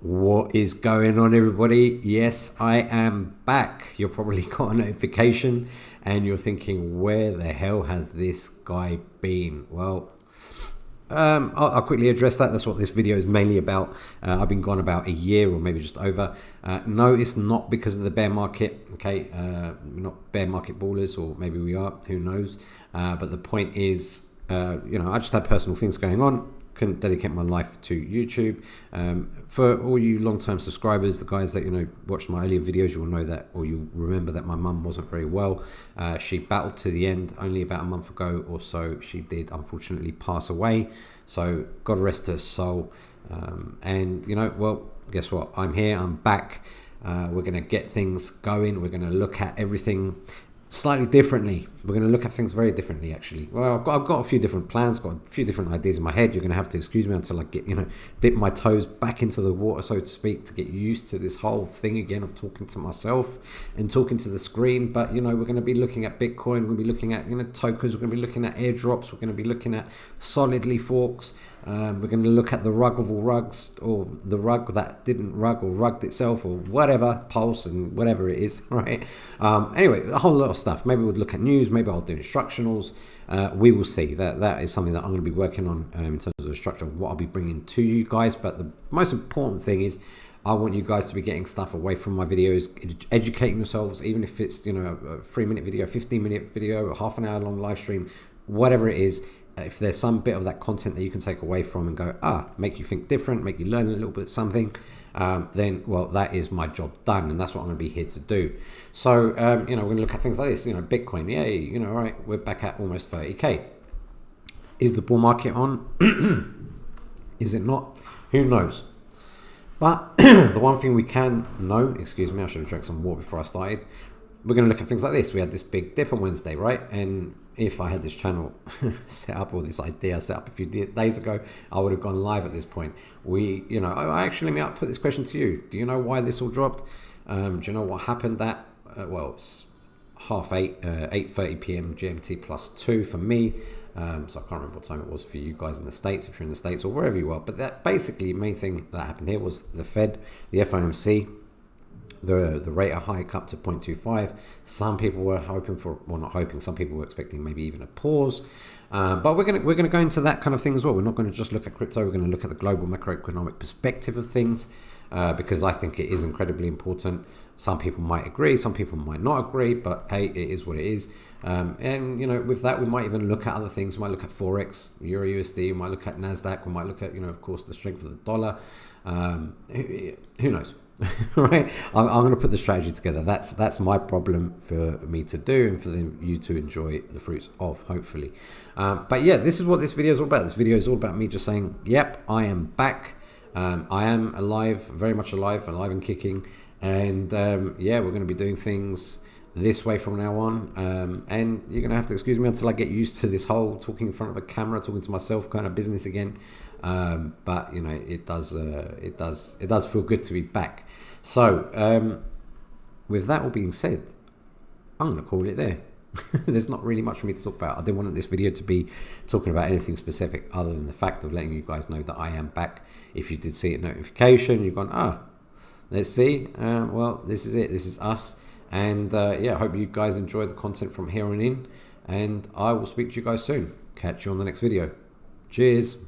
What is going on, everybody? Yes, I am back. You're probably got a notification and you're thinking, where the hell has this guy been? Well, I'll quickly address that. That's what this video is mainly about. I've been gone about a year or maybe just over. No, it's not because of the bear market. Okay, we're not bear market ballers, or maybe we are. Who knows? But the point is, I just had personal things going on. Couldn't dedicate my life to YouTube. For all you long-term subscribers, the guys that watched my earlier videos, you'll know that, or you'll remember that my mum wasn't very well. She battled to the end. Only about a month ago or so, she did unfortunately pass away. So God rest her soul. And well, guess what? I'm here. I'm back. We're going to get things going. We're going to look at everything slightly differently. We're going to look at things very differently, actually. Well, I've got a few different plans, got a few different ideas in my head. You're going to have to excuse me until I get, dip my toes back into the water, so to speak, to get used to this whole thing again of talking to myself and talking to the screen. But, we're going to be looking at Bitcoin. We're going to be looking at, tokens. We're going to be looking at airdrops. We're going to be looking at solidly forks. We're going to look at the rug of all rugs, or the rug that didn't rug or rugged itself, or whatever, pulse and whatever it is, right? Anyway, a whole lot of stuff. Maybe we'll look at news. Maybe I'll do instructionals. We will see. That is something that I'm going to be working on in terms of the structure of what I'll be bringing to you guys. But the most important thing is I want you guys to be getting stuff away from my videos, educating yourselves, even if it's a 3-minute video, 15-minute video, a half an hour long live stream, whatever it is. If there's some bit of that content that you can take away from and go, make you think different, make you learn a little bit something, then, well, that is my job done. And that's what I'm going to be here to do. So, we're going to look at things like this, Bitcoin, yay, all right, we're back at almost 30K. Is the bull market on? Is it not? Who knows? But the one thing we can know, excuse me, I should have drank some water before I started. We're going to look at things like this. We had this big dip on Wednesday, right? And if I had this channel set up, or this idea set up a few days ago, I would have gone live at this point. Let me put this question to you. Do you know why this all dropped? Do you know what happened? That it's 8:30 p.m. GMT +2 for me. So I can't remember what time it was for you guys in the States, if you're in the States or wherever you are. But that basically, main thing that happened here was the Fed, the FOMC, the rate of hike up to 0.25. Some people were hoping for, well, not hoping, some people were expecting maybe even a pause. But we're gonna go into that kind of thing as well. We're not going to just look at crypto. We're going to look at the global macroeconomic perspective of things, because I think it is incredibly important. Some people might agree, some people might not agree, but hey, it is what it is. And with that, we might even look at other things. We might look at Forex, Euro USD, we might look at NASDAQ, we might look at, of course, the strength of the dollar. Who knows? Right, I'm going to put the strategy together. That's my problem for me to do, and for you to enjoy the fruits of, hopefully. But yeah, this is what this video is all about. This video is all about me just saying, yep, I am back. I am alive, very much alive and kicking. And yeah, we're going to be doing things this way from now on. And you're going to have to excuse me until I get used to this whole talking in front of a camera, talking to myself kind of business again. But it does feel good to be back. So with that all being said, I'm going to call it there. There's not really much for me to talk about. I didn't want this video to be talking about anything specific other than the fact of letting you guys know that I am back. If you did see a notification, you've gone, let's see. Well, this is it. This is us. And yeah, I hope you guys enjoy the content from here on in. And I will speak to you guys soon. Catch you on the next video. Cheers.